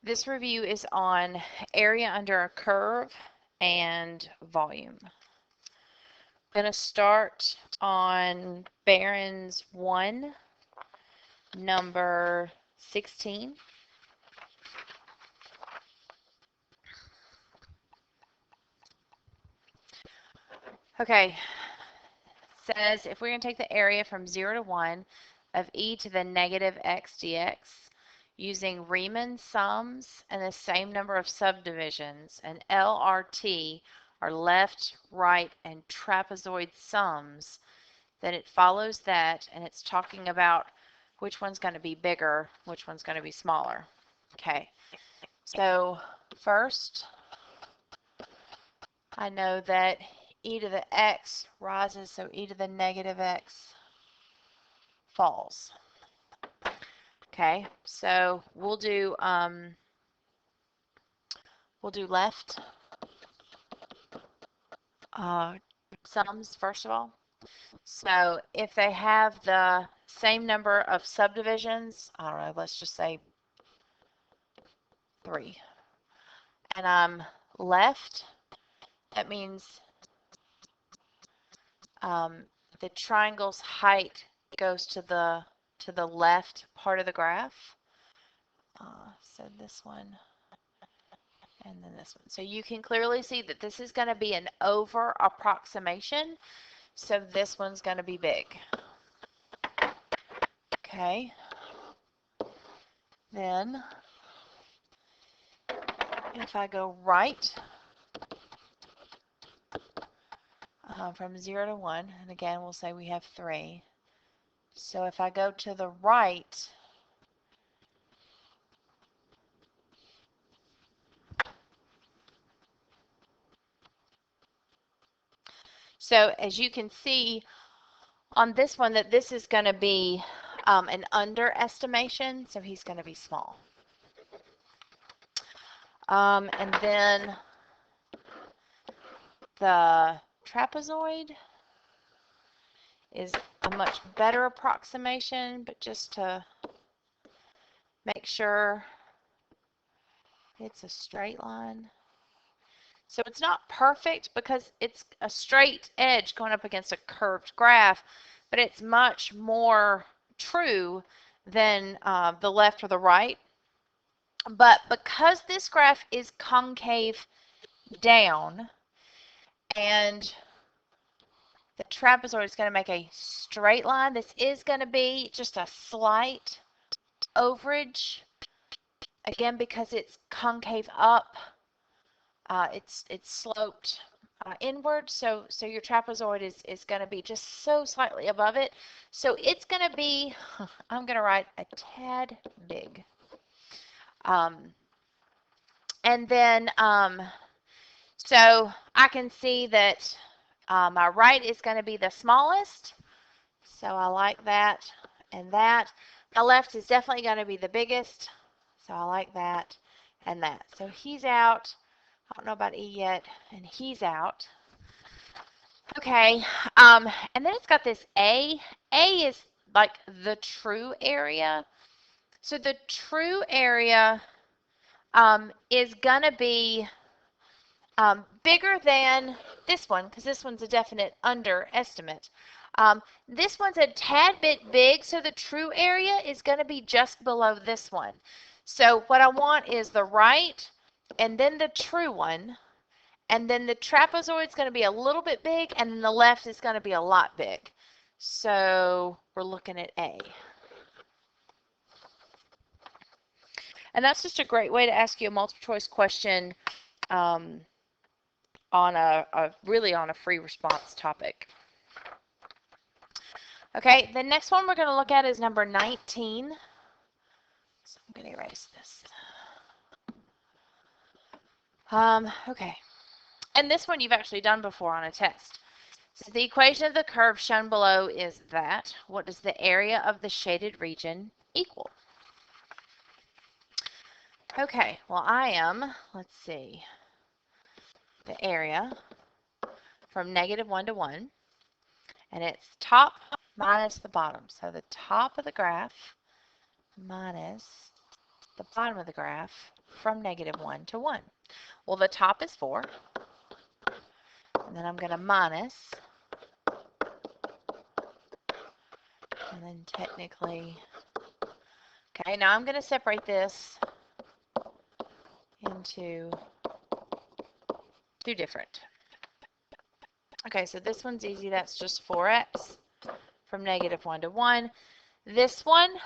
This review is on area under a curve and volume. I'm going to start on Barron's 1, number 16. Okay, says if we're going to take the area from 0 to 1 of e to the negative x dx using Riemann sums and the same number of subdivisions, and LRT are left, right, and trapezoid sums, then it follows that, and it's talking about which one's going to be bigger, which one's going to be smaller. Okay, so first, I know that e to the x rises, so e to the negative x falls. Okay, so we'll do left sums first of all. So if they have the same number of subdivisions, I don't know, let's just say 3, and I'm left, that means the triangle's height goes to the left part of the graph. So this one and then this one. So you can clearly see that this is going to be an over approximation. So this one's going to be big. Okay. Then if I go right from 0 to 1, and again we'll say we have 3. So if I go to the right, so as you can see on this one that this is going to be an underestimation, so he's going to be small. And then the trapezoid is a much better approximation, but just to make sure it's a straight line. So it's not perfect because it's a straight edge going up against a curved graph, but it's much more true than the left or the right. But because this graph is concave down and the trapezoid is going to make a straight line, this is going to be just a slight overage. Again, because it's concave up, it's sloped inward, so your trapezoid is going to be just so slightly above it. So it's going to be, I'm going to write a tad big. And then, so I can see that my right is going to be the smallest. So I like that and that. My left is definitely going to be the biggest. So I like that and that. So he's out. I don't know about E yet, and he's out. Okay, and then it's got this A. A is like the true area. So the true area is going to be bigger than this one, because this one's a definite underestimate. This one's a tad bit big, so the true area is going to be just below this one. So what I want is the right and then the true one, and then the trapezoid is going to be a little bit big, and then the left is going to be a lot big. So we're looking at A. And that's just a great way to ask you a multiple choice question on really on a free response topic. Okay, the next one we're going to look at is number 19. So I'm going to erase this. Okay, and this one you've actually done before on a test. So the equation of the curve shown below is that. What does the area of the shaded region equal? Okay, well I am, let's see, the area from -1 to 1, and it's top minus the bottom. So the top of the graph minus the bottom of the graph from -1 to 1. Well, the top is 4, and then I'm going to minus, and then technically, okay, now I'm going to separate this into two different. Okay, so this one's easy. That's just 4x from -1 to 1. This one,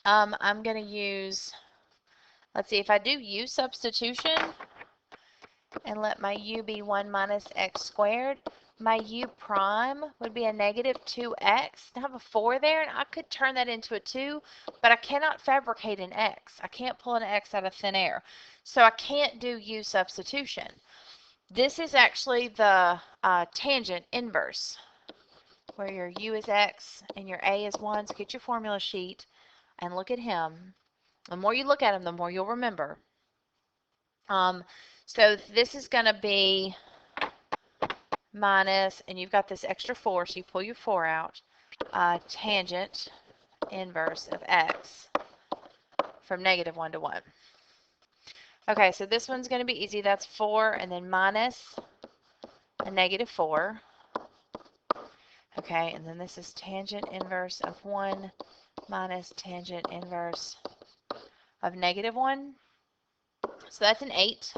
I'm going to use, let's see, if I do u substitution and let my u be 1 minus x squared, my u prime would be a -2x. I have a 4 there, and I could turn that into a 2, but I cannot fabricate an x. I can't pull an x out of thin air. So I can't do u substitution. This is actually the tangent inverse, where your u is x and your a is 1. So get your formula sheet and look at him. The more you look at him, the more you'll remember. So this is going to be minus, and you've got this extra 4, so you pull your 4 out, tangent inverse of x from -1 to 1. Okay, so this one's going to be easy. That's 4, and then minus a -4. Okay, and then this is tangent inverse of 1 minus tangent inverse of -1. So that's an 8.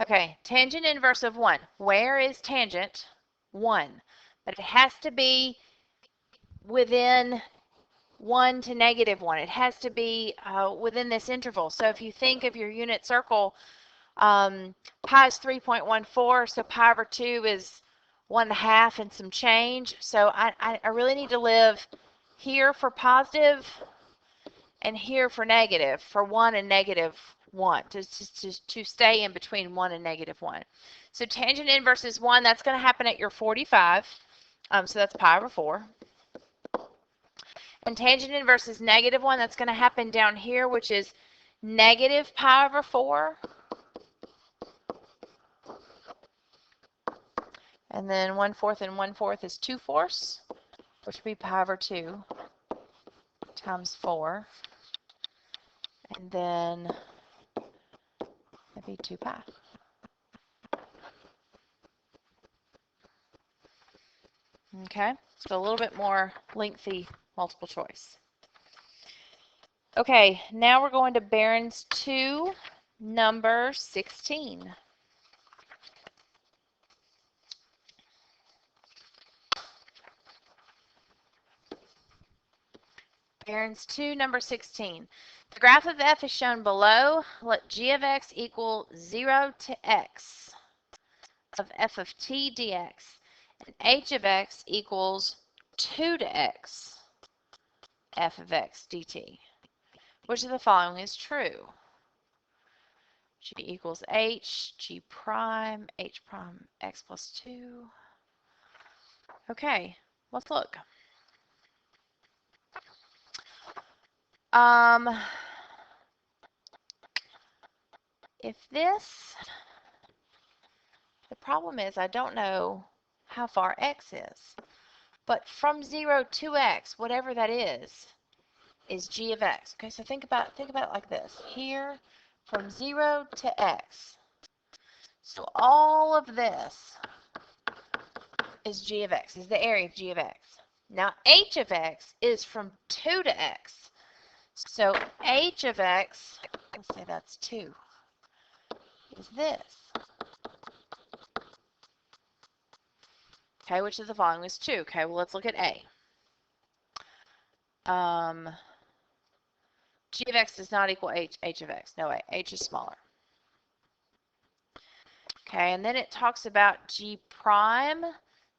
Okay, tangent inverse of 1. Where is tangent? 1. But it has to be within 1 to -1. It has to be within this interval. So if you think of your unit circle, pi is 3.14, so pi over 2 is 1/2 and some change. So I really need to live here for positive and here for negative, for 1 and -1, to stay in between 1 and -1. So tangent inverse is 1. That's going to happen at your 45. So that's pi over 4. And tangent inverse is -1. That's going to happen down here, which is negative pi over 4. And then 1/4 and 1/4 is 2/4, which would be pi over 2 times 4. And then that'd be 2 pi. Okay, so a little bit more lengthy multiple choice. Okay, now we're going to Barron's 2, number 16. Barron's 2, number 16. The graph of f is shown below. Let g of x equal 0 to x of f of t dx, and h of x equals 2 to x f of x dt. Which of the following is true? G equals h, g prime, h prime, x plus 2. Okay, let's look. If this, the problem is I don't know how far x is, but from 0 to x, whatever that is g of x. Okay, so think about it like this. Here, from 0 to x. So all of this is g of x, is the area of g of x. Now h of x is from 2 to x. So h of x, let's say that's 2, is this. Okay, which of the following is 2? Okay, well, let's look at A. G of x does not equal h of x. No way, h is smaller. Okay, and then it talks about g prime.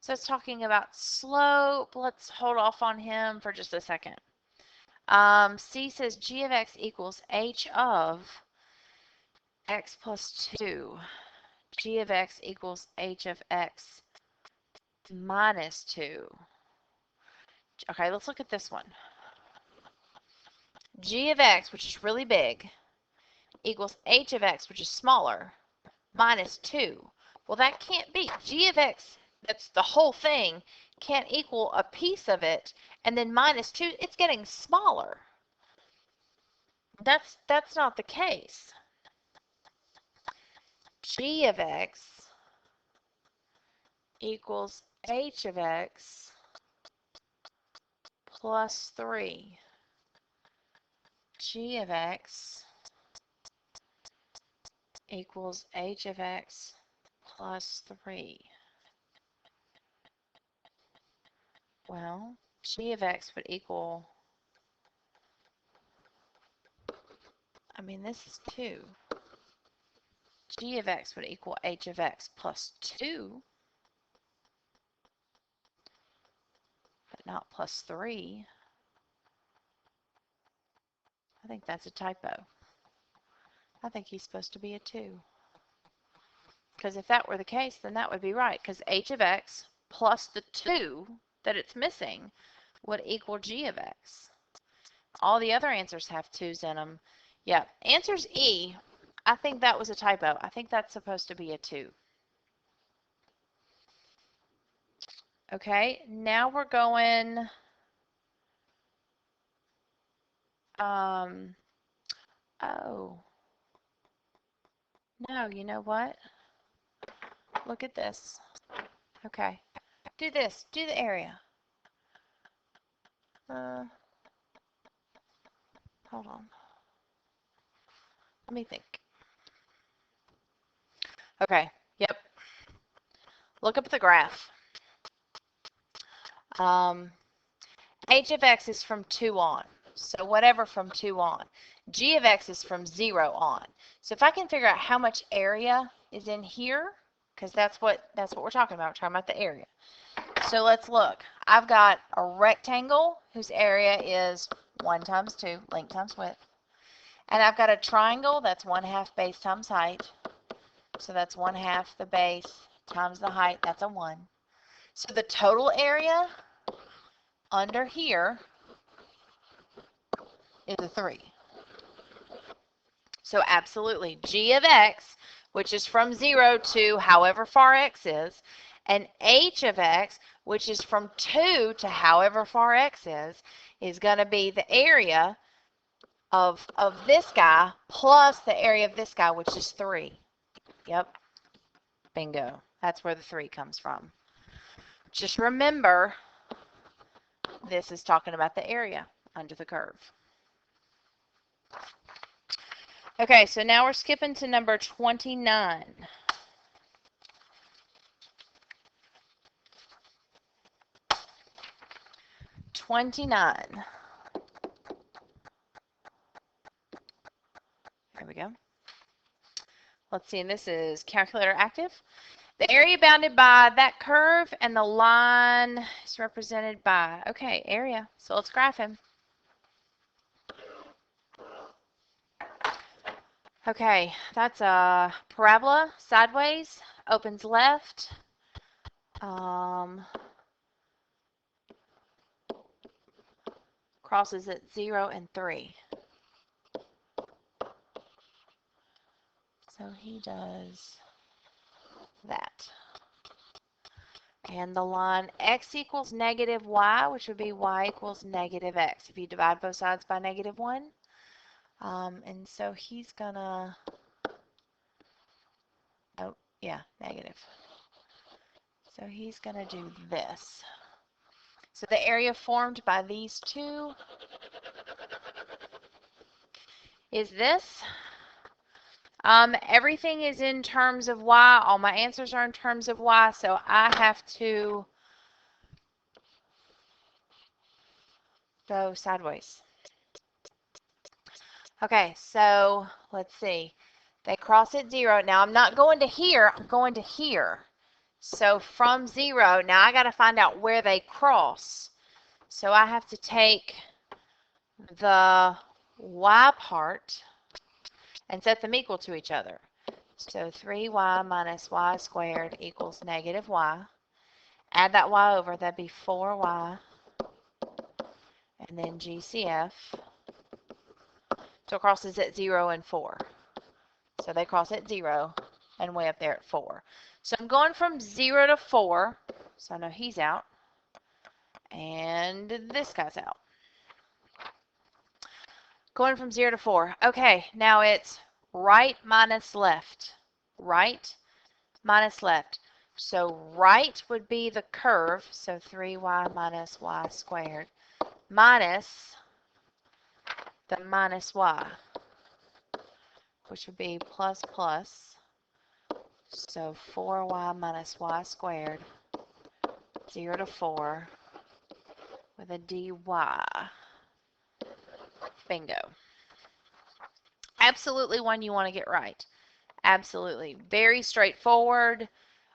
So it's talking about slope. Let's hold off on him for just a second. C says g of x equals h of x plus 2. G of x equals h of x minus 2. Okay, let's look at this one. G of x, which is really big, equals h of x, which is smaller, minus 2. Well, that can't be. G of x, that's the whole thing, can't equal a piece of it, and then minus 2, it's getting smaller. That's not the case. G of x equals h of x plus 3. G of x equals h of x plus 3. Well, g of x would equal, this is 2. G of x would equal h of x plus 2, but not plus 3. I think that's a typo. I think he's supposed to be a 2. Because if that were the case, then that would be right, because h of x plus the 2 that it's missing would equal g of x. All the other answers have 2's in them. Yeah, answer's E. I think that was a typo. I think that's supposed to be a 2. Okay, now we're going, oh, no, you know what? Look at this. Okay, do this, do the area. Hold on. Let me think. Okay, yep. Look up the graph. H of x is from 2 on. So whatever from 2 on. G of x is from 0 on. So if I can figure out how much area is in here, because that's what we're talking about. We're talking about the area. So let's look. I've got a rectangle whose area is 1 times 2, length times width. And I've got a triangle that's 1/2 base times height. So that's 1/2 the base times the height. That's a 1. So the total area under here is a 3. So absolutely, g of x, which is from 0 to however far x is, and h of x, which is from 2 to however far x is going to be the area of this guy plus the area of this guy, which is 3. Yep. Bingo. That's where the 3 comes from. Just remember, this is talking about the area under the curve. Okay, so now we're skipping to number 29. There we go. Let's see, and this is calculator active. The area bounded by that curve and the line is represented by, okay, area. So let's graph him. Okay, that's a parabola, sideways, opens left. Crosses at 0 and 3. So he does that. And the line x equals negative y, which would be y equals negative x, if you divide both sides by -1. And so he's gonna, oh, yeah, negative. So he's gonna do this. So the area formed by these two is this. Everything is in terms of y. All my answers are in terms of y, so I have to go sideways. Okay, so let's see. They cross at 0. Now I'm not going to here, I'm going to here. So from 0, now I got to find out where they cross. So I have to take the y part and set them equal to each other. So 3y minus y squared equals negative y. Add that y over, that'd be 4y. And then GCF. So it crosses at 0 and 4. So they cross at 0 and way up there at 4. So I'm going from 0 to 4. So I know he's out. And this guy's out. Going from 0 to 4. Okay, now it's right minus left. Right minus left. So right would be the curve, so 3y minus y squared, minus the minus y, which would be plus plus, so 4y minus y squared, 0 to 4, with a dy. Bingo. Absolutely one you want to get right. Absolutely. Very straightforward.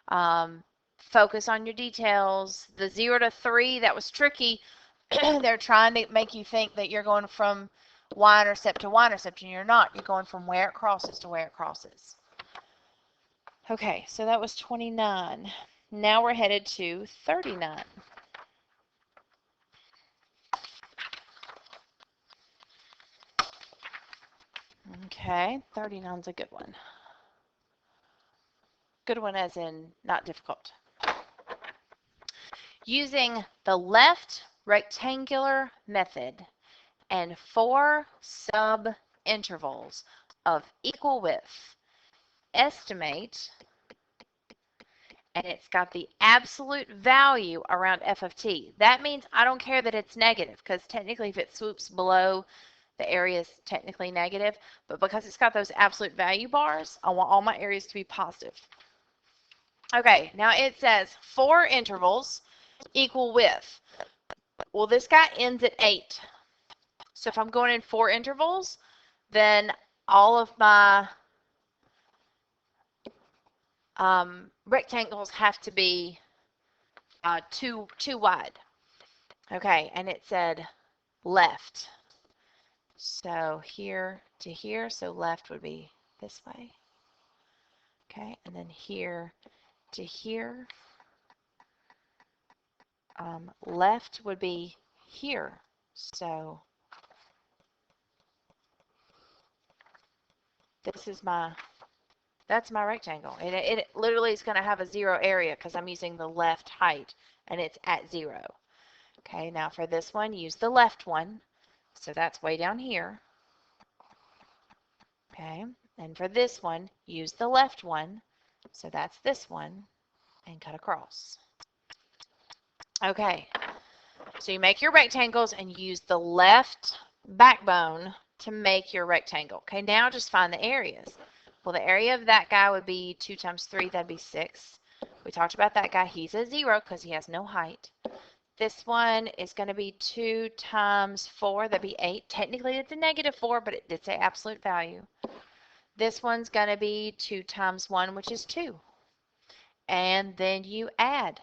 Focus on your details. The 0 to 3, that was tricky. They're trying to make you think that you're going from y-intercept to y-intercept, and you're not. You're going from where it crosses to where it crosses. Okay, so that was 29. Now we're headed to 39. Okay, 39 is a good one. Good one as in not difficult. Using the left rectangular method and 4 sub-intervals of equal width, estimate, and it's got the absolute value around f of t. That means I don't care that it's negative, because technically if it swoops below, the area is technically negative, but because it's got those absolute value bars, I want all my areas to be positive. Okay, now it says 4 intervals equal width. Well, this guy ends at 8. So if I'm going in 4 intervals, then all of my rectangles have to be too wide. Okay, and it said left. So here to here, so left would be this way. Okay, and then here to here, left would be here. So this is that's my rectangle. It literally is going to have a 0 area because I'm using the left height, and it's at 0. Okay, now for this one, use the left one. So that's way down here. Okay, and for this one, use the left one. So that's this one, and cut across. Okay, so you make your rectangles and use the left backbone to make your rectangle. Okay, now just find the areas. Well, the area of that guy would be 2 times 3, that'd be 6. We talked about that guy. He's a 0 because he has no height. This one is going to be 2 times 4, that'd be 8. Technically, it's a negative 4, but it did say absolute value. This one's going to be 2 times 1, which is 2. And then you add.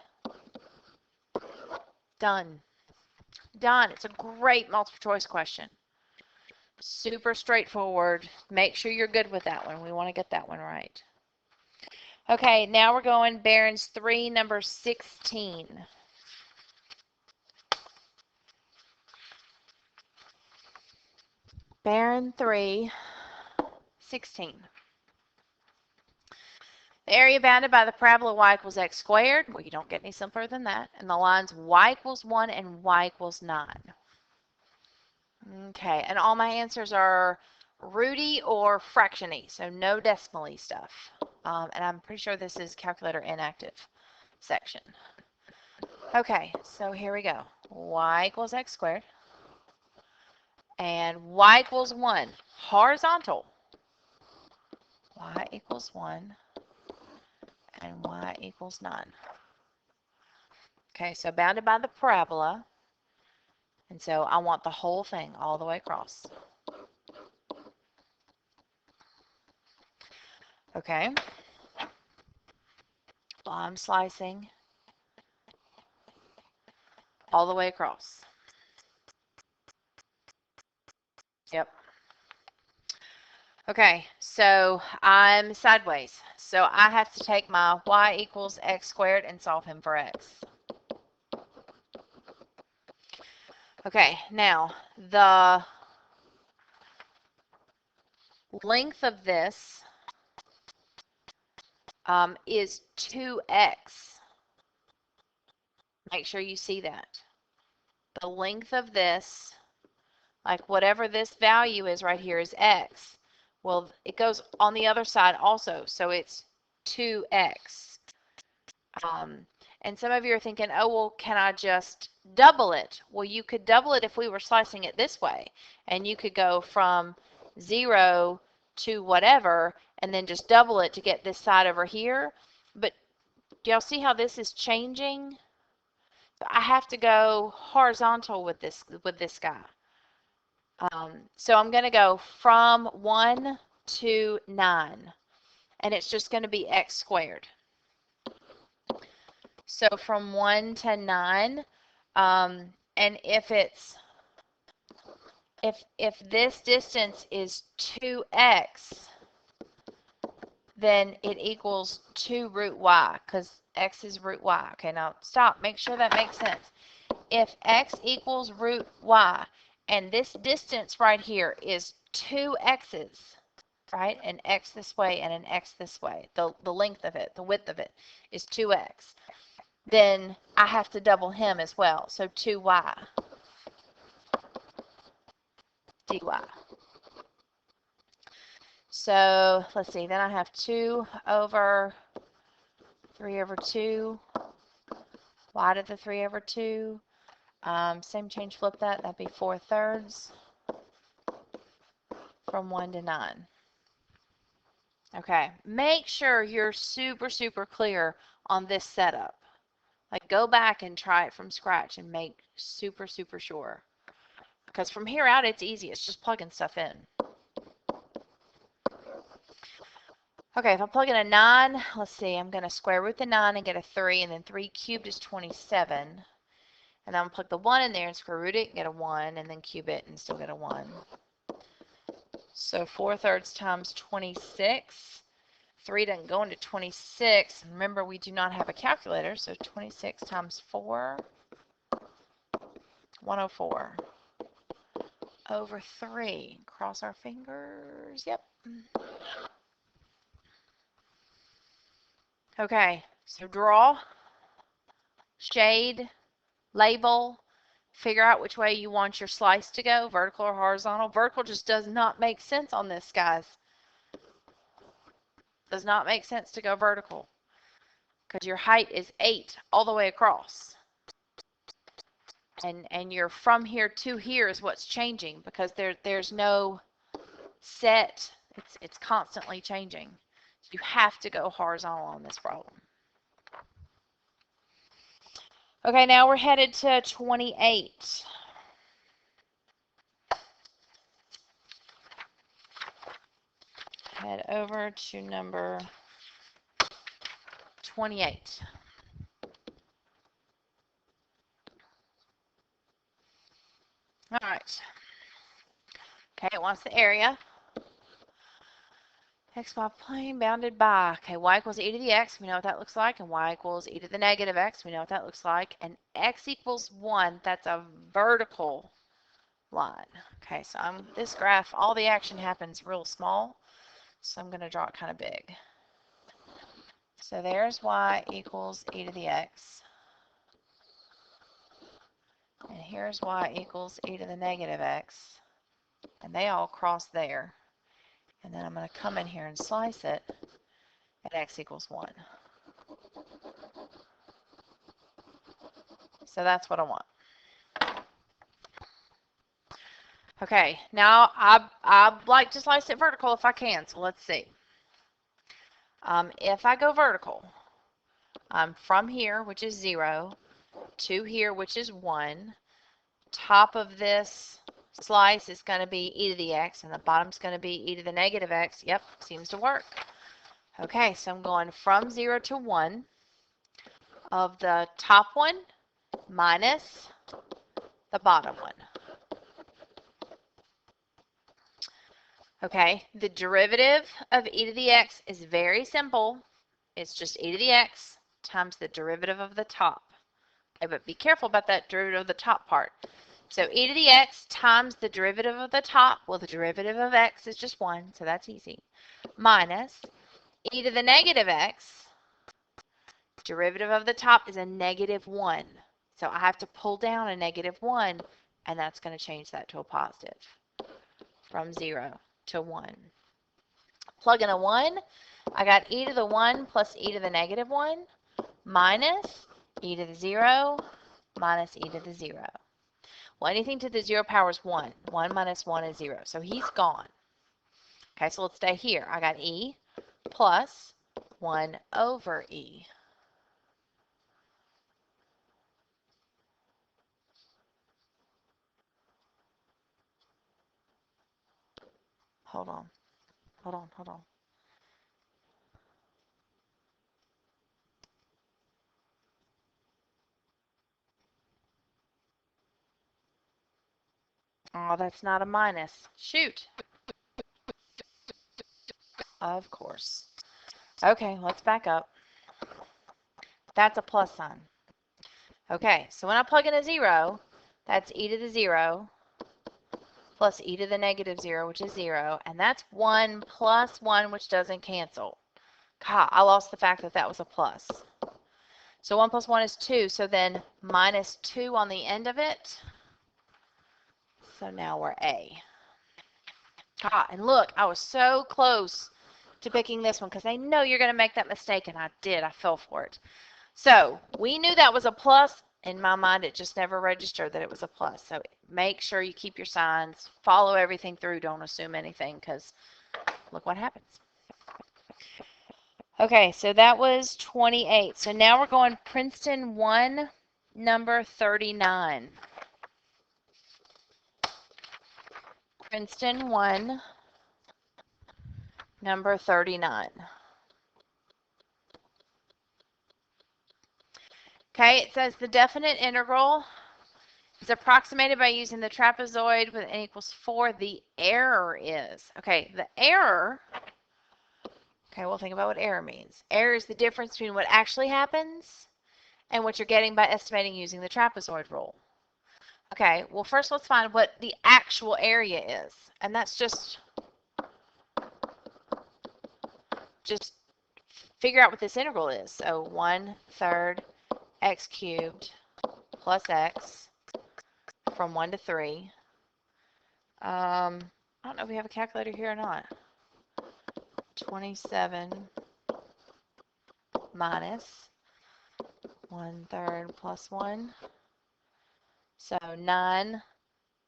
Done. Done. It's a great multiple choice question. Super straightforward. Make sure you're good with that one. We want to get that one right. Okay, now we're going Barron's 3, number 16. Barron 3, 16. The area bounded by the parabola y equals x squared. Well, you don't get any simpler than that. And the lines y equals 1 and y equals 9. Okay, and all my answers are root-y or fraction-y, so no decimal-y stuff. And I'm pretty sure this is calculator inactive section. Okay, so here we go. Y equals x squared. And y equals 1. Horizontal. Y equals 1. And y equals 9. Okay, so bounded by the parabola. And so I want the whole thing all the way across. Okay. Well, I'm slicing all the way across. Yep. Okay, so I'm sideways. So I have to take my y equals x squared and solve him for x. Okay, now the length of this is 2x. Make sure you see that. The length of this Like whatever this value is right here is x. Well, it goes on the other side also, so it's 2x. And some of you are thinking, oh, well, can I just double it? Well, you could double it if we were slicing it this way. And you could go from 0 to whatever, and then just double it to get this side over here. But do y'all see how this is changing? I have to go horizontal with this guy. So I'm going to go from 1 to 9, and it's just going to be x squared. So from 1 to 9, and if this distance is 2x, then it equals 2 root y, because x is root y. Okay, now stop. Make sure that makes sense. If x equals root y, and this distance right here is 2 x's, right? An x this way and an x this way. The length of it, the width of it is 2x. Then I have to double him as well. So 2y dy. So let's see, then I have 2 over 3 over 2, y to the 3 over 2. Same change, flip that. That'd be 4/3 from 1 to 9. Okay, make sure you're super, super clear on this setup. Like go back and try it from scratch and make super, super sure. Because from here out, it's easy. It's just plugging stuff in. Okay, if I plug in a 9, let's see, I'm going to square root the 9 and get a 3, and then 3 cubed is 27. And then I'm going to plug the 1 in there and square root it and get a 1, and then cube it and still get a 1. So 4/3 times 26. 3 doesn't go into 26. Remember, we do not have a calculator, so 26 times 4, 104 over 3. Cross our fingers. Yep. Okay, so draw, shade, label, figure out which way you want your slice to go, vertical or horizontal. Vertical just does not make sense on this, guys. Does not make sense to go vertical because your height is 8 all the way across. And you're from here to here is what's changing because there's no set. It's constantly changing. So you have to go horizontal on this problem. Okay, now we're headed to 28. Head over to number 28. All right. Okay, it wants the area. XY plane bounded by, okay, y equals e to the x, we know what that looks like, and y equals e to the negative x, we know what that looks like, and x equals 1, that's a vertical line. Okay, so this graph, all the action happens real small, so I'm going to draw it kind of big. So there's y equals e to the x, and here's y equals e to the negative x, and they all cross there. And then I'm going to come in here and slice it at x equals 1. So that's what I want. Okay, now I like to slice it vertical if I can, so let's see. If I go vertical, from here, which is 0, to here, which is 1, top of this slice is going to be e to the x, and the bottom's going to be e to the negative x. Yep, seems to work. Okay, so I'm going from 0 to 1 of the top one minus the bottom one. Okay, the derivative of e to the x is very simple. It's just e to the x times the derivative of the top. Okay, but be careful about that derivative of the top part. So e to the x times the derivative of the top, well, the derivative of x is just 1, so that's easy, minus e to the negative x, derivative of the top is a negative 1. So I have to pull down a negative 1 and that's going to change that to a positive from 0 to 1. Plug in a 1, I got e to the 1 plus e to the negative 1 minus e to the 0 minus e to the 0. Well, anything to the 0 power is 1. 1 minus 1 is 0. So he's gone. Okay, so let's stay here. I got e plus 1 over e. Hold on. Hold on. Hold on. Oh, that's not a minus. Shoot. Of course. Okay, let's back up. That's a plus sign. Okay, so when I plug in a 0, that's e to the 0 plus e to the negative 0, which is 0, and that's 1 plus 1, which doesn't cancel. God, I lost the fact that that was a plus. So 1 plus 1 is 2, so then minus 2 on the end of it. So now we're A. God, and look, I was so close to picking this one because I know you're going to make that mistake, and I did. I fell for it. So we knew that was a plus. In my mind, it just never registered that it was a plus. So make sure you keep your signs, follow everything through, don't assume anything, because look what happens. Okay, so that was 28. So now we're going Princeton 1, number 39. Princeton 1, number 39. Okay, it says the definite integral is approximated by using the trapezoid with n equals 4. The error is, okay, the error, okay, we'll think about what error means. Error is the difference between what actually happens and what you're getting by estimating using the trapezoid rule. Okay, well first let's find what the actual area is, and that's just figure out what this integral is. So 1/3 x cubed plus x from 1 to 3. I don't know if we have a calculator here or not. 27 minus 1/3 plus 1. So 9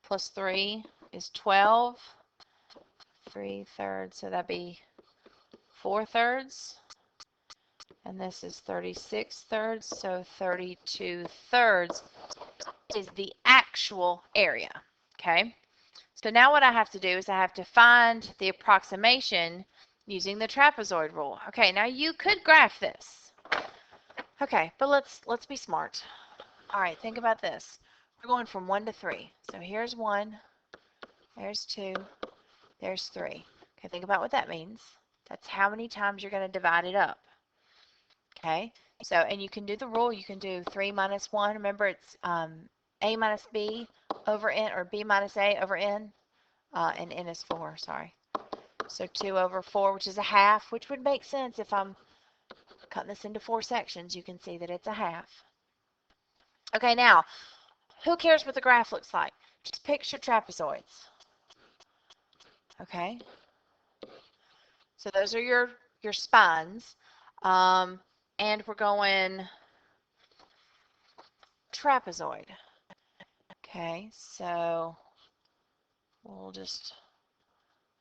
plus 3 is 12. 3/3, so that'd be 4/3. And this is 36/3, so 32/3 is the actual area. Okay? So now what I have to do is I have to find the approximation using the trapezoid rule. Okay, now you could graph this. Okay, but let's be smart. All right, think about this. We're going from 1 to 3. So here's 1, there's 2, there's 3. Okay, think about what that means. That's how many times you're going to divide it up. Okay, so, and you can do the rule. You can do 3 minus 1. Remember, it's a minus b over n, or b minus a over n, and n is 4, sorry. So 2 over 4, which is a half, which would make sense if I'm cutting this into 4 sections. You can see that it's a half. Okay, now, who cares what the graph looks like? Just picture trapezoids. Okay, so those are your spines, and we're going trapezoid. Okay, so we'll just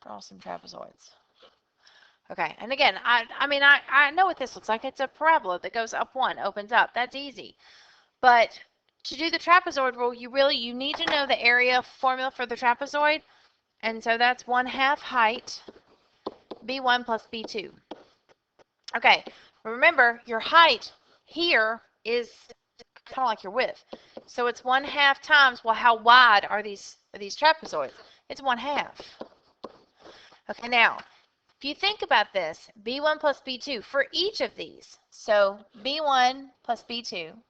draw some trapezoids. Okay, and again, I know what this looks like. It's a parabola that goes up 1, opens up. That's easy. But to do the trapezoid rule, you need to know the area formula for the trapezoid. And so that's 1/2 height, b1 plus b2. Okay, remember your height here is kind of like your width. So it's 1/2 times, well, how wide are these trapezoids? It's 1/2. Okay, now, if you think about this, b1 plus b2 for each of these. So b1 plus b2,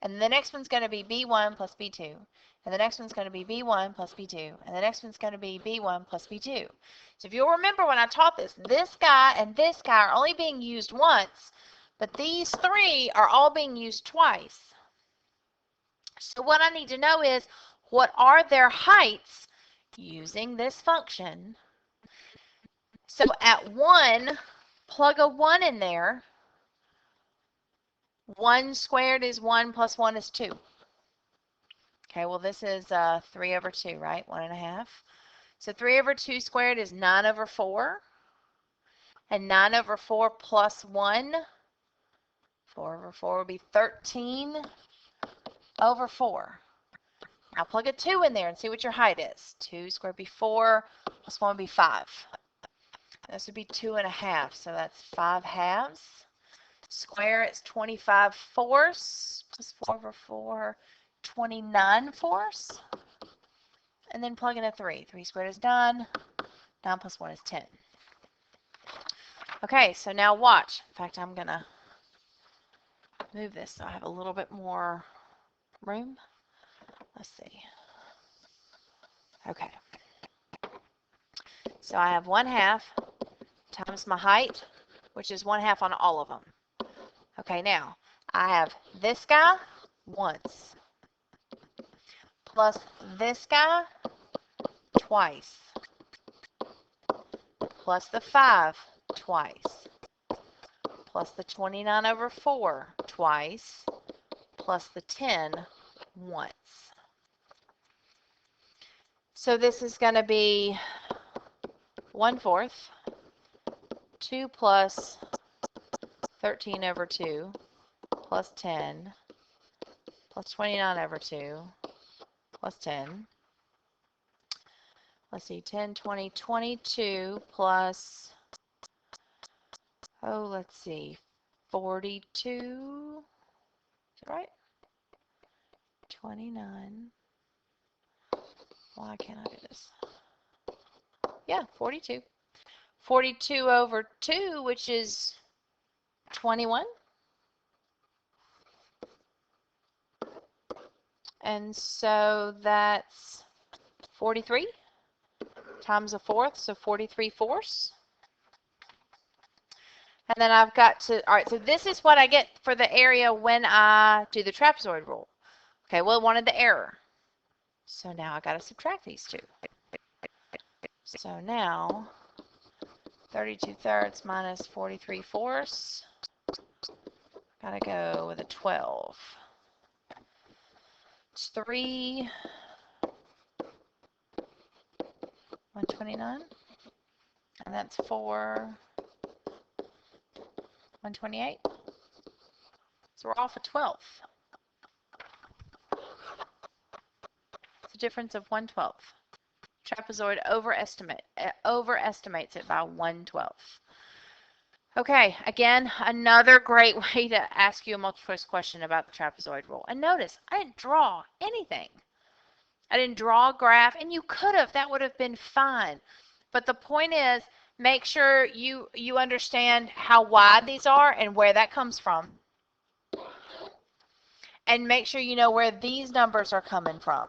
and the next one's going to be b1 plus b2, and the next one's going to be b1 plus b2, and the next one's going to be b1 plus b2. So if you'll remember when I taught this guy and this guy are only being used once, but these 3 are all being used twice. So what I need to know is, what are their heights using this function. So at 1, plug a 1 in there. 1 squared is 1 plus 1 is 2. Okay, well this is 3 over 2, right? 1.5. So 3 over 2 squared is 9 over 4. And 9 over 4 plus 1, 4 over 4 will be 13 over 4. Now plug a 2 in there and see what your height is. 2 squared would be 4, plus 1 would be 5. This would be 2.5, so that's 5 halves. Square, it's 25 fourths, plus 4 over 4, 29 fourths. And then plug in a 3. 3 squared is 9. 9 plus 1 is 10. Okay, so now watch. In fact, I'm going to move this so I have a little bit more room. Let's see. Okay. So I have 1/2 times my height, which is 1/2 on all of them. Okay, now I have this guy once, plus this guy twice, plus the 5 twice, plus the 29 over 4 twice, plus the 10 once. So this is going to be 1/4, 2 plus 13 over 2, plus 10, plus 29 over 2, plus 10. Let's see, 10, 20, 22 plus, oh, let's see, 42, is that right? 29. Why can't I do this? Yeah, 42. 42 over 2, which is 21. And so that's 43 times 1/4, so 43 fourths. And then I've got to, all right, so this is what I get for the area when I do the trapezoid rule. Okay, well, it wanted the error. So now I got to subtract these two. So now 32 thirds minus 43 fourths. Got to go with a 12. It's 3, 129. And that's 4, 128. So we're off a 12th. It's a difference of 1/12. Trapezoid overestimates it by 1/12. Okay, again, another great way to ask you a multiple choice question about the trapezoid rule. And notice, I didn't draw anything. I didn't draw a graph, and you could have. That would have been fine. But the point is, make sure you understand how wide these are and where that comes from. And make sure you know where these numbers are coming from.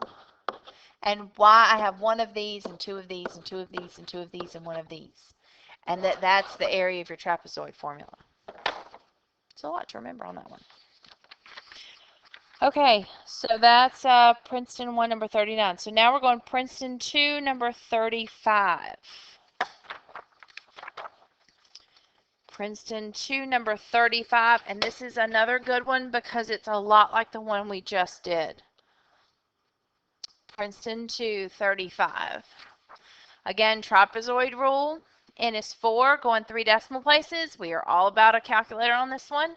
And why I have one of these and two of these and two of these and two of these and one of these. And that's the area of your trapezoid formula. It's a lot to remember on that one. Okay, so that's Princeton 1, number 39. So now we're going Princeton 2, number 35. Princeton 2, number 35. And this is another good one because it's a lot like the one we just did. Princeton 2, 35. Again, trapezoid rule. N is 4, going 3 decimal places. We are all about a calculator on this one.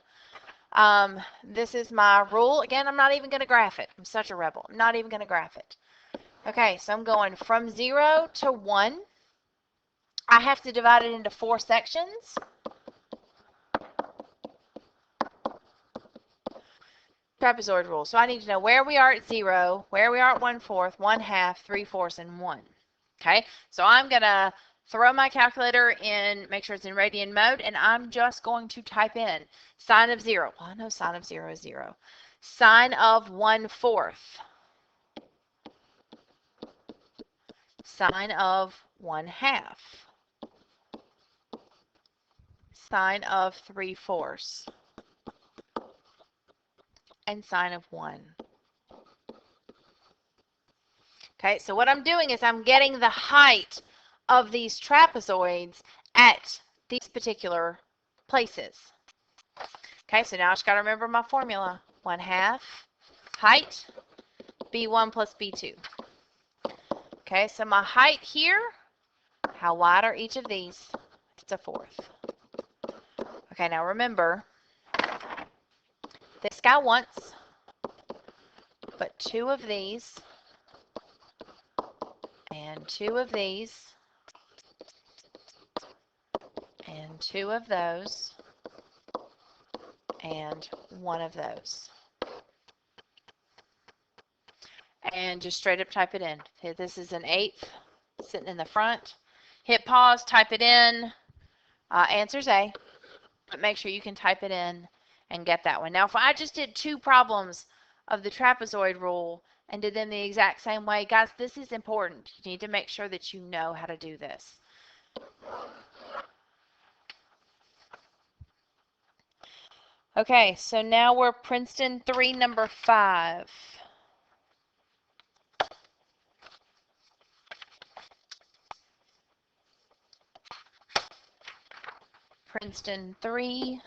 This is my rule. Again, I'm not even going to graph it. I'm such a rebel. I'm not even going to graph it. Okay, so I'm going from 0 to 1. I have to divide it into 4 sections. Trapezoid rule. So I need to know where we are at 0, where we are at 1/4, 1/2, 3/4, and 1. Okay, so I'm going to throw my calculator in, make sure it's in radian mode, and I'm just going to type in sine of 0. Well, I know sine of 0 is 0. Sine of 1/4. Sine of 1/2. Sine of 3/4. And sine of 1. Okay, so what I'm doing is I'm getting the height of these trapezoids at these particular places. Okay, so now I just got to remember my formula. 1/2 height, B1 plus B2. Okay, so my height here, how wide are each of these? It's 1/4. Okay, now remember, this guy once, but 2 of these, and 2 of these, and 2 of those, and 1 of those. And just straight up type it in. Okay, this is an 1/8 sitting in the front. Hit pause, type it in. Answer's A, but make sure you can type it in and get that one. Now, if I just did 2 problems of the trapezoid rule and did them the exact same way, guys, this is important. You need to make sure that you know how to do this. Okay, so now we're Princeton 3, number 5. Princeton 3,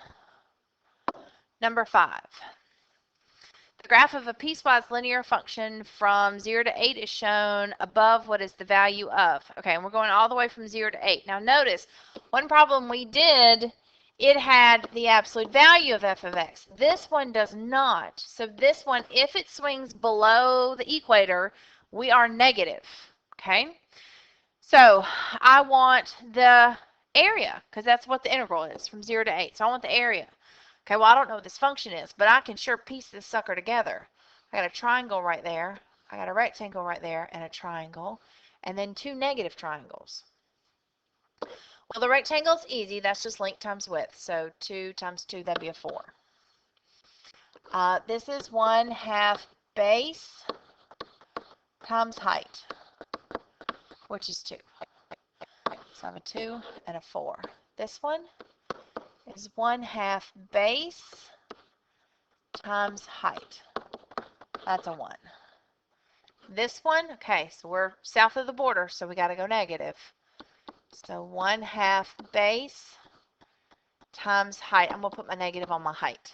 number 5. The graph of a piecewise linear function from 0 to 8 is shown above. What is the value of? Okay, and we're going all the way from 0 to 8. Now notice, one problem we did, it had the absolute value of f of x. This one does not. So this one, if it swings below the equator, we are negative. Okay? So I want the area, because that's what the integral is, from 0 to 8. So I want the area. Okay, well, I don't know what this function is, but I can sure piece this sucker together. I got a triangle right there. I got a rectangle right there and a triangle, and then 2 negative triangles. Well, the rectangle's easy. That's just length times width. So 2 times 2, that'd be a 4. This is 1/2 base times height, which is 2. So I have a 2 and a 4. This one is 1/2 base times height. That's a 1. This one, okay, so we're south of the border, so we got to go negative. So 1/2 base times height. I'm going to put my negative on my height.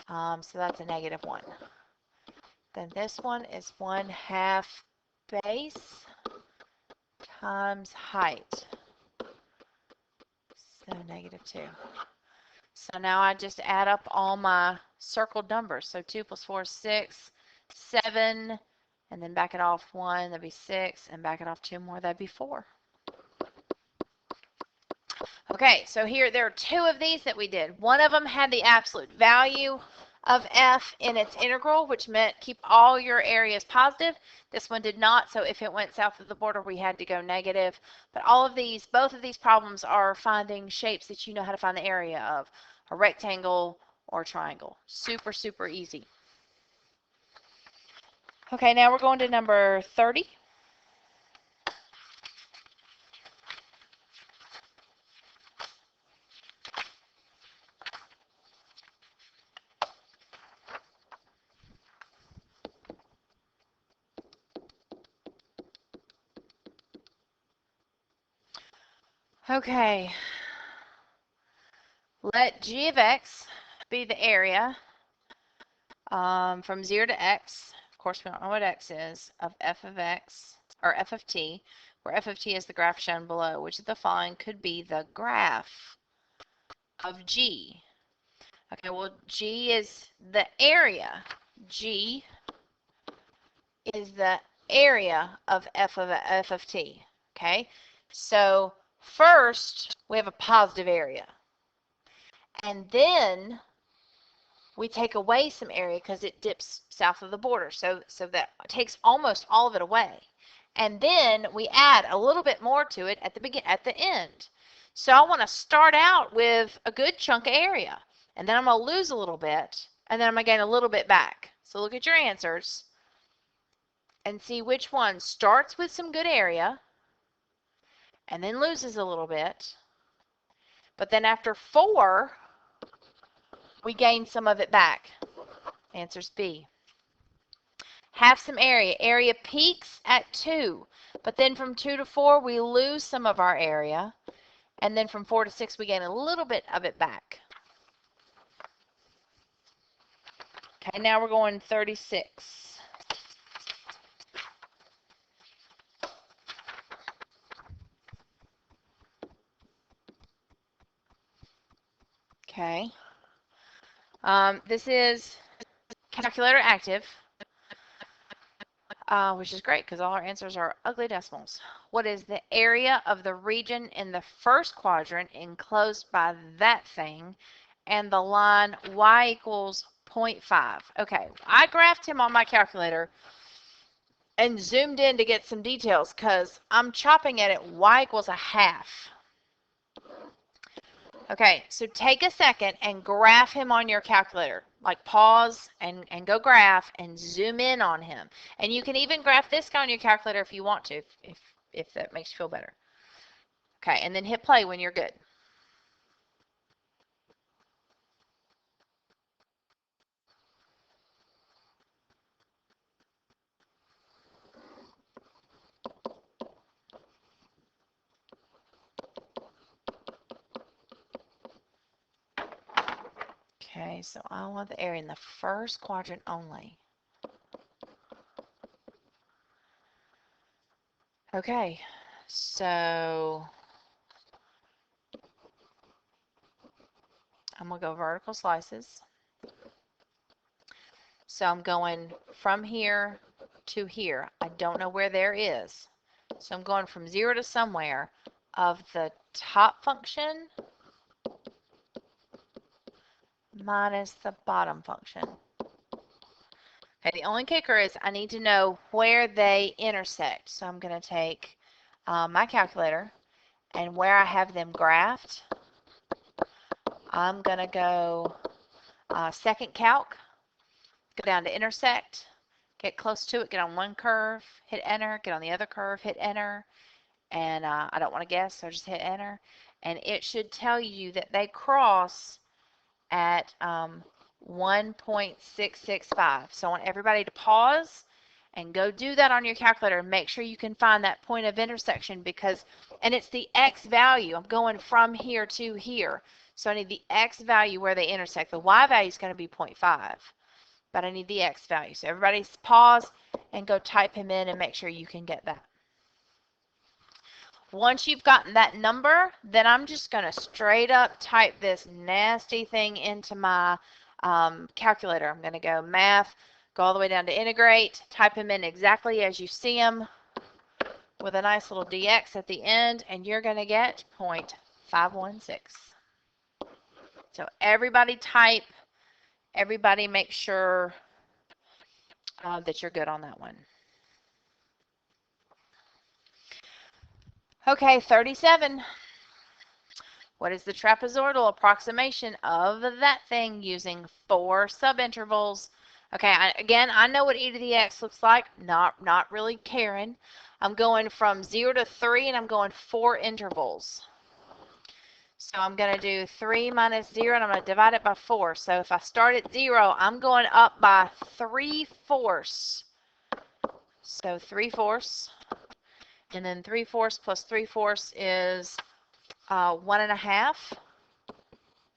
So that's a -1. Then this one is 1/2 base times height. So -2. So now I just add up all my circled numbers. So 2 plus 4 is 6, 7, and then back it off 1, that'd be 6, and back it off 2 more, that'd be 4. Okay, so here there are 2 of these that we did. One of them had the absolute value of f in its integral, which meant keep all your areas positive. This one did not, so if it went south of the border, we had to go negative. But both of these problems are finding shapes that you know how to find the area of, a rectangle or a triangle. Super, super easy. Okay, now we're going to number 30. Okay, let g of x be the area from 0 to x. Of course, we don't know what x is, of f of x, or f of t, where f of t is the graph shown below, which of the following could be the graph of g. Okay, well, g is the area. G is the area of f of t. Okay, so first we have a positive area, and then we take away some area because it dips south of the border, so that takes almost all of it away, and then we add a little bit more to it at the end. So I want to start out with a good chunk of area, and then I'm going to lose a little bit, and then I'm going to gain a little bit back. So look at your answers and see which one starts with some good area and then loses a little bit, but then after 4 we gain some of it back. Answer's B. have some area. Area peaks at 2, but then from 2 to 4, we lose some of our area, and then from 4 to 6, we gain a little bit of it back. Okay, now we're going 36. Okay. This is calculator active, which is great because all our answers are ugly decimals. What is the area of the region in the first quadrant enclosed by that thing and the line y equals 0.5? Okay, I graphed him on my calculator and zoomed in to get some details because I'm chopping it at y equals a half. Okay, so take a second and graph him on your calculator. Like pause and go graph and zoom in on him. And you can even graph this guy on your calculator if you want to, if that makes you feel better. Okay, and then hit play when you're good. Okay, so I want the area in the first quadrant only. Okay, so I'm going to go vertical slices. So I'm going from here to here. I don't know where there is. So I'm going from 0 to somewhere of the top function minus the bottom function. Okay, the only kicker is I need to know where they intersect. So I'm going to take my calculator, and where I have them graphed, I'm going to go second calc, go down to intersect, get close to it, get on one curve, hit enter, get on the other curve, hit enter, and I don't want to guess, so just hit enter, and it should tell you that they cross at 1.665. So I want everybody to pause and go do that on your calculator and make sure you can find that point of intersection because, and it's the X value. I'm going from here to here. So I need the X value where they intersect. The Y value is going to be 0.5, but I need the X value. So everybody pause and go type him in and make sure you can get that. Once you've gotten that number, then I'm just going to straight up type this nasty thing into my calculator. I'm going to go math, go all the way down to integrate, type them in exactly as you see them with a nice little dx at the end, and you're going to get 0.516. So everybody type, everybody make sure that you're good on that one. Okay, 37. What is the trapezoidal approximation of that thing using 4 subintervals? Okay, again, I know what e to the x looks like. Not really caring. I'm going from 0 to 3, and I'm going 4 intervals. So I'm going to do 3 minus 0, and I'm going to divide it by 4. So if I start at 0, I'm going up by 3/4. So 3/4. And then 3/4 plus 3/4 is 1.5.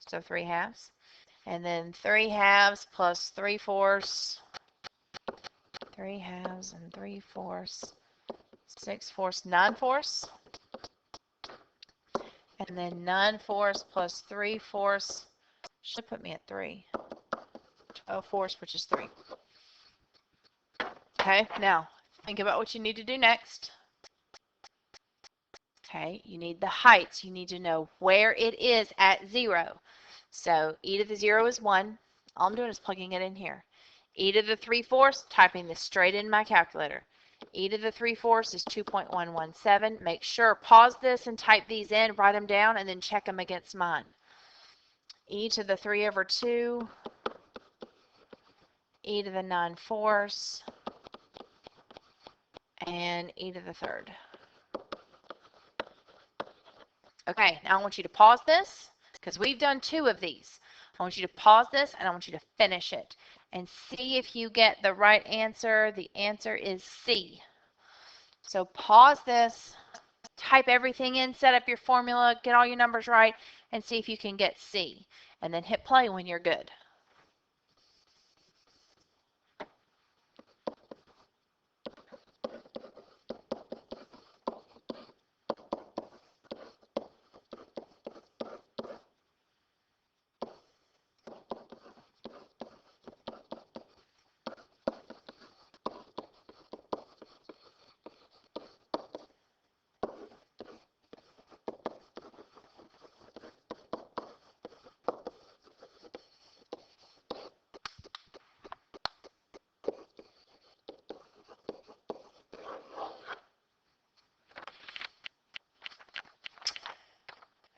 So 3 halves. And then 3 halves plus 3/4. 3 halves and 3/4. 6/4, 9/4. And then 9/4 plus 3/4 should put me at 3. 12/4, which is 3. Okay, now think about what you need to do next. Okay, you need the heights. You need to know where it is at 0. So e to the 0 is 1. All I'm doing is plugging it in here. E to the 3/4, typing this straight in my calculator. E to the 3/4 is 2.117. Make sure, pause this and type these in, write them down, and then check them against mine. E to the 3/2, e to the 9/4, and e to the 3rd. Okay, now I want you to pause this because we've done 2 of these. I want you to pause this and I want you to finish it. and see if you get the right answer. The answer is C. So pause this, type everything in, set up your formula, get all your numbers right, and see if you can get C. And then hit play when you're good.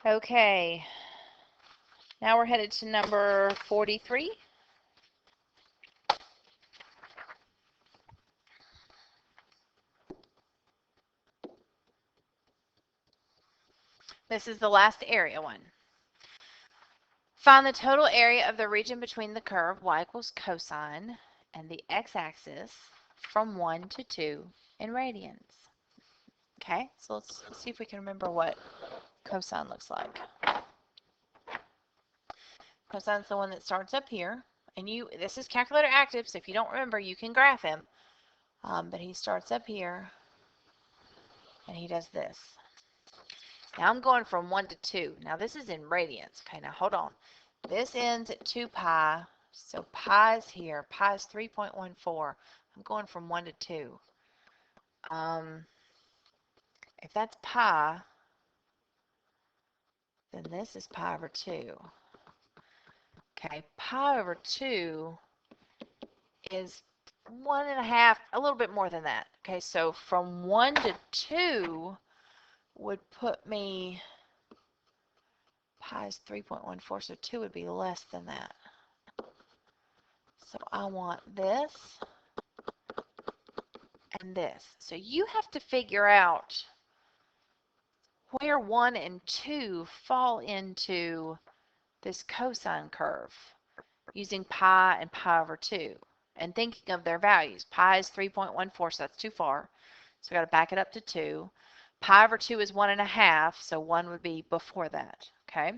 Okay, now we're headed to number 43. This is the last area one. Find the total area of the region between the curve y equals cosine and the x-axis from 1 to 2 in radians. Okay, so let's see if we can remember what cosine looks like. Cosine's the one that starts up here, and this is calculator active, so if you don't remember, you can graph him. But he starts up here, and he does this. Now I'm going from 1 to 2. Now this is in radians. Okay, now hold on. This ends at 2 pi, so pi is here. Pi is 3.14. I'm going from 1 to 2. If that's pi, then this is pi over 2. Okay, pi over 2 is 1.5, a little bit more than that. Okay, so from 1 to 2 would put me, pi is 3.14, so 2 would be less than that. So I want this and this. So you have to figure out where 1 and 2 fall into this cosine curve using pi and pi over 2 and thinking of their values. Pi is 3.14, so that's too far. So I got to back it up to 2. Pi over 2 is 1.5, so 1 would be before that. Okay.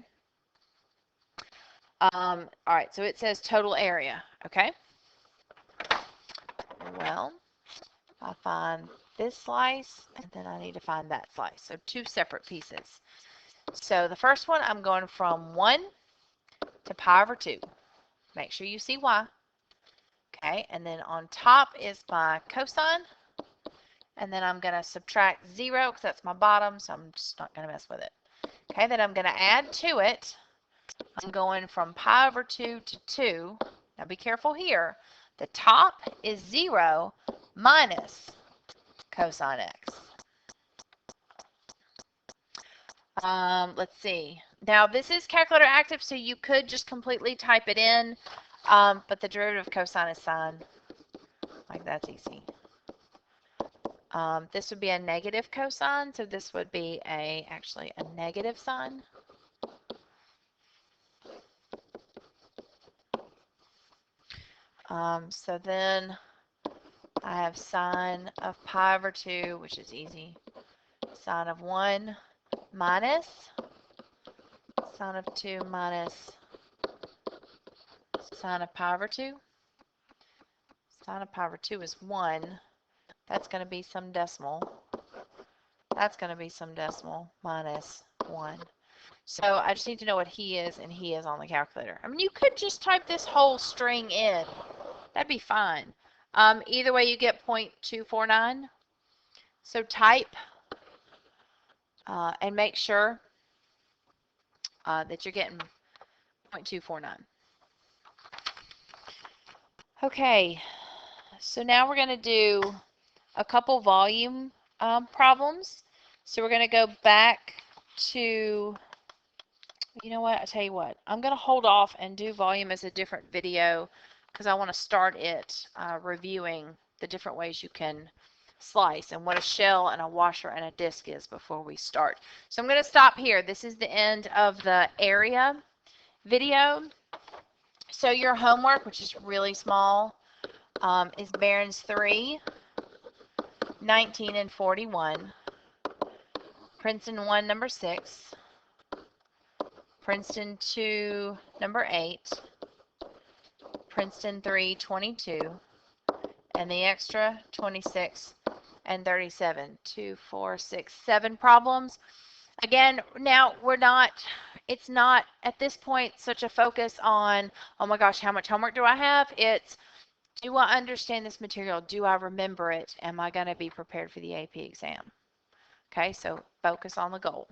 All right, so it says total area. Okay. Well, I find this slice, and then I need to find that slice. So 2 separate pieces. So the first one, I'm going from 1 to pi over 2. Make sure you see y. Okay, and then on top is my cosine. And then I'm going to subtract 0 because that's my bottom, so I'm just not going to mess with it. Okay, then I'm going to add to it. I'm going from pi over 2 to 2. Now be careful here. The top is 0 minus cosine x. Let's see. Now this is calculator active, so you could just completely type it in, but the derivative of cosine is sine. Like that's easy. This would be a negative cosine, so this would be actually a negative sine. So then I have sine of pi over 2, which is easy. Sine of 1 minus sine of 2 minus sine of pi over 2. Sine of pi over 2 is 1. That's going to be some decimal. That's going to be some decimal minus 1. So I just need to know what he is, and he is on the calculator. I mean, you could just type this whole string in. That'd be fine. Either way, you get 0.249. So type and make sure that you're getting 0.249. Okay, so now we're going to do a couple volume problems. So we're going to go back to, you know what, I tell you what, I'm going to hold off and do volume as a different video because I want to start it reviewing the different ways you can slice and what a shell and a washer and a disc is before we start. So I'm going to stop here. This is the end of the area video. So your homework, which is really small, is Barron's 3, 19 and 41, Princeton 1, number 6, Princeton 2, number 8, Princeton 3, 22, and the extra 26 and 37. 2, 4, 6, 7 problems. Again, now it's not at this point such a focus on, oh my gosh, how much homework do I have? It's, do I understand this material? Do I remember it? Am I going to be prepared for the AP exam? Okay, so focus on the goal.